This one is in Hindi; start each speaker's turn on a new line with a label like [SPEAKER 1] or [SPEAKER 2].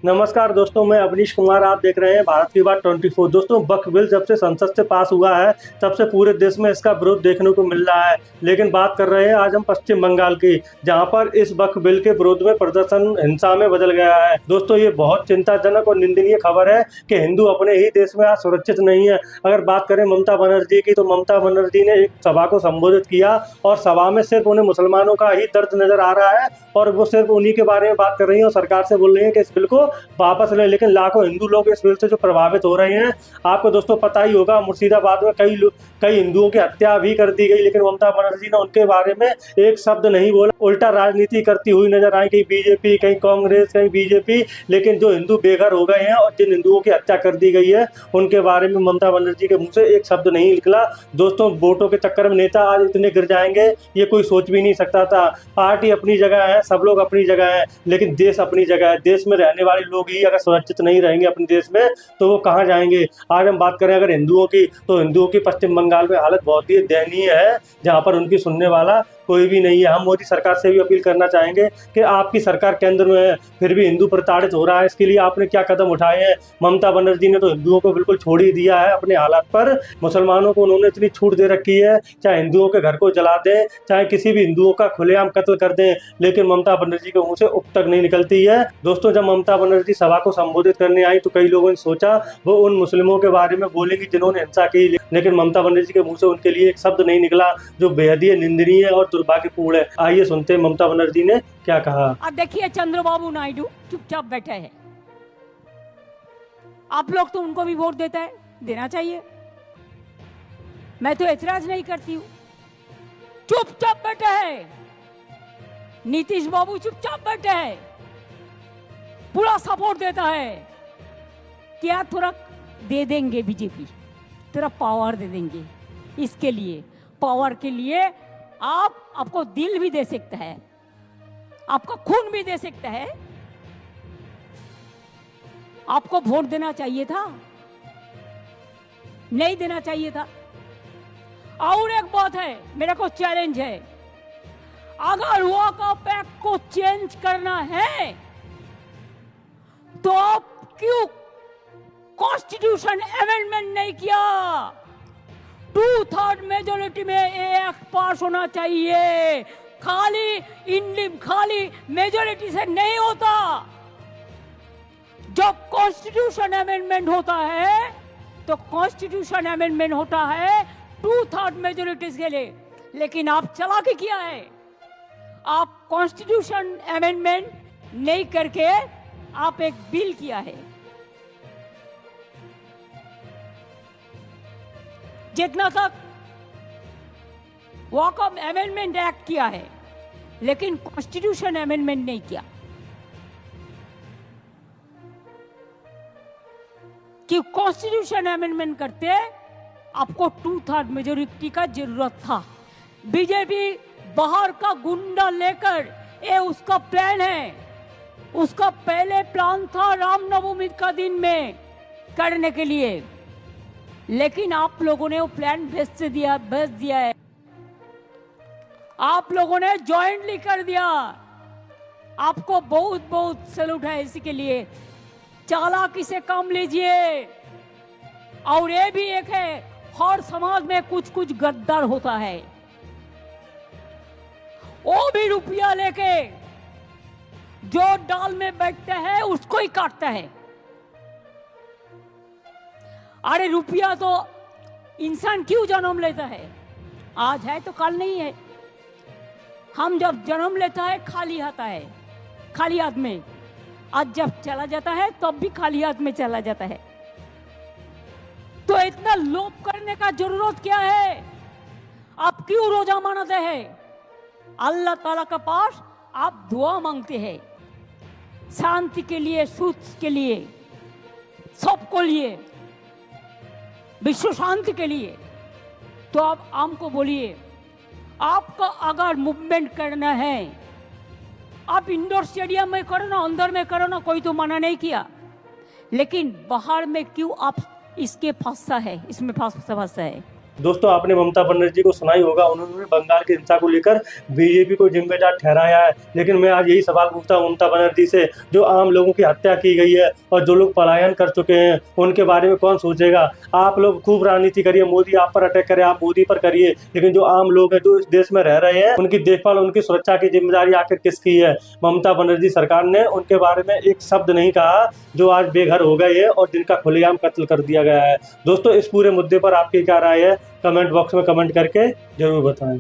[SPEAKER 1] नमस्कार दोस्तों, मैं अवनीश कुमार। आप देख रहे हैं भारत की बात 24। दोस्तों, वक्फ बिल जब से संसद से पास हुआ है तब से पूरे देश में इसका विरोध देखने को मिल रहा है। लेकिन बात कर रहे हैं आज हम पश्चिम बंगाल की, जहां पर इस वक्फ बिल के विरोध में प्रदर्शन हिंसा में बदल गया है। दोस्तों, ये बहुत चिंताजनक और निंदनीय खबर है कि हिंदू अपने ही देश में आज सुरक्षित नहीं है। अगर बात करें ममता बनर्जी की, तो ममता बनर्जी ने एक सभा को संबोधित किया और सभा में सिर्फ उन्हें मुसलमानों का ही दर्द नजर आ रहा है और वो सिर्फ उन्हीं के बारे में बात कर रही है और सरकार से बोल रही है कि इस बिल को वापस लें। लेकिन लाखों हिंदू लोग इस बिल से जो प्रभावित हो रहे हैं, आपको दोस्तों पता ही होगा, मुर्शिदाबाद में कई हिंदुओं की हत्या भी कर दी गई, लेकिन ममता बनर्जी ने उनके बारे में एक शब्द नहीं बोला। उल्टा राजनीति करती हुई नजर आई, कहीं बीजेपी, कहीं कांग्रेस, कहीं बीजेपी। लेकिन जो हिंदू बेघर हो गए हैं और जिन हिंदुओं की हत्या कर दी गई है, उनके बारे में ममता बनर्जी के मुंह से एक शब्द नहीं निकला। दोस्तों, वोटों के चक्कर में नेता आज इतने गिर जाएंगे, ये कोई सोच भी नहीं सकता था। पार्टी अपनी जगह है, सब लोग अपनी जगह है, लेकिन देश अपनी जगह है। देश में रहने वाले लोग ही अगर सुरक्षित नहीं रहेंगे अपने देश में, तो वो कहाँ जाएंगे। आज हम बात करें अगर हिंदुओं की, तो हिंदुओं की पश्चिम बंगाल में हालत बहुत ही दयनीय है, जहाँ पर उनकी सुनने वाला कोई भी नहीं है। हम मोदी सरकार से भी अपील करना चाहेंगे कि आपकी सरकार केंद्र में है, फिर भी हिंदू प्रताड़ित हो रहा है, इसके लिए आपने क्या कदम उठाए हैं। ममता बनर्जी ने तो हिंदुओं को बिल्कुल छोड़ ही दिया है अपने हालात पर। मुसलमानों को उन्होंने इतनी छूट दे रखी है, चाहे हिंदुओं के घर को जला दें, चाहे किसी भी हिंदुओं का खुलेआम कत्ल कर दें, लेकिन ममता बनर्जी के मुंह से उप तक नहीं निकलती है। दोस्तों, जब ममता बनर्जी सभा को संबोधित करने आई तो कई लोगों ने सोचा वो उन मुस्लिमों के बारे में बोलेंगी जिन्होंने हिंसा की, लेकिन ममता बनर्जी के मुंह से उनके लिए एक शब्द नहीं निकला, जो बेहद ही निंदनीय और दुर्भाग्यपूर्ण है। आइए सुनते हैं ममता बनर्जी ने क्या कहा।
[SPEAKER 2] अब देखिए, चंद्रबाबू नायडू चुपचाप बैठे हैं। आप लोग तो उनको भी वोट देता है, देना चाहिए, मैं तो ऐतराज नहीं करती हूँ। चुपचाप बैठे है नीतीश बाबू, चुपचाप बैठे है, पूरा सपोर्ट देता है। क्या थोड़ा दे देंगे बीजेपी, थोड़ा पावर दे देंगे। इसके लिए, पावर के लिए आपको दिल भी दे सकता है, आपका खून भी दे सकता है। आपको वोट देना चाहिए था, नहीं देना चाहिए था। और एक बात है, मेरा को चैलेंज है, अगर वॉकआउट एक्ट को चेंज करना है तो आप क्यों कॉन्स्टिट्यूशन अमेंडमेंट नहीं किया? 2/3 मेजोरिटी में ये एक्ट पास होना चाहिए। खाली मेजोरिटी से नहीं होता। जब कॉन्स्टिट्यूशन अमेंडमेंट होता है तो कॉन्स्टिट्यूशन अमेंडमेंट होता है 2/3 मेजोरिटी के लिए। लेकिन आप चालाकी किया है, आप कॉन्स्टिट्यूशन अमेंडमेंट नहीं करके आप एक बिल किया है। जितना तक वॉकआउट अमेंडमेंट एक्ट किया है, लेकिन कॉन्स्टिट्यूशन अमेंडमेंट नहीं किया। कि कॉन्स्टिट्यूशन अमेंडमेंट करते आपको 2/3 मेजोरिटी का जरूरत था। बीजेपी बाहर का गुंडा लेकर, ये उसका प्लान है, उसका पहले प्लान था रामनवमी का दिन में करने के लिए, लेकिन आप लोगों ने वो प्लान भेज दिया है। आप लोगों ने जॉइंटली कर दिया। आपको बहुत बहुत सैल्यूट है इसी के लिए। चालाकी से काम लीजिए। और ये भी एक है, हर समाज में कुछ कुछ गद्दार होता है, वो भी रुपया लेके जो डाल में बैठते हैं उसको ही काटता है। अरे रुपया तो इंसान क्यों जन्म लेता है? आज है तो कल नहीं है। हम जब जन्म लेता है खाली आता है, खाली हाथ में। आज जब चला जाता है तब भी खाली हाथ में चला जाता है। तो इतना लोभ करने का जरूरत क्या है? आप क्यों रोजा मनाते हैं? अल्लाह ताला के पास आप दुआ मांगते हैं, शांति के लिए, सुख के लिए, सबको लिए, विश्व शांति के लिए। तो आप हमको बोलिए, आपको अगर मूवमेंट करना है, आप इंडोर स्टेडियम में करो ना, अंदर में करो ना, कोई तो मना नहीं किया। लेकिन बाहर में क्यों आप इसके फंसा है, इसमें फंसा है?
[SPEAKER 1] दोस्तों आपने ममता बनर्जी को सुना ही होगा, उन्होंने बंगाल की हिंसा को लेकर बीजेपी को जिम्मेदार ठहराया है। लेकिन मैं आज यही सवाल पूछता हूं ममता बनर्जी से, जो आम लोगों की हत्या की गई है और जो लोग पलायन कर चुके हैं उनके बारे में कौन सोचेगा। आप लोग खूब राजनीति करिए, मोदी आप पर अटैक करे, आप मोदी पर करिए, लेकिन जो आम लोग हैं जो इस देश में रह रहे हैं उनकी देखभाल, उनकी सुरक्षा की जिम्मेदारी आखिर किसकी है। ममता बनर्जी सरकार ने उनके बारे में एक शब्द नहीं कहा, जो आज बेघर हो गए हैं और जिनका खुलेआम कत्ल कर दिया गया है। दोस्तों इस पूरे मुद्दे पर आपकी क्या राय है, कमेंट बॉक्स में कमेंट करके जरूर बताएं।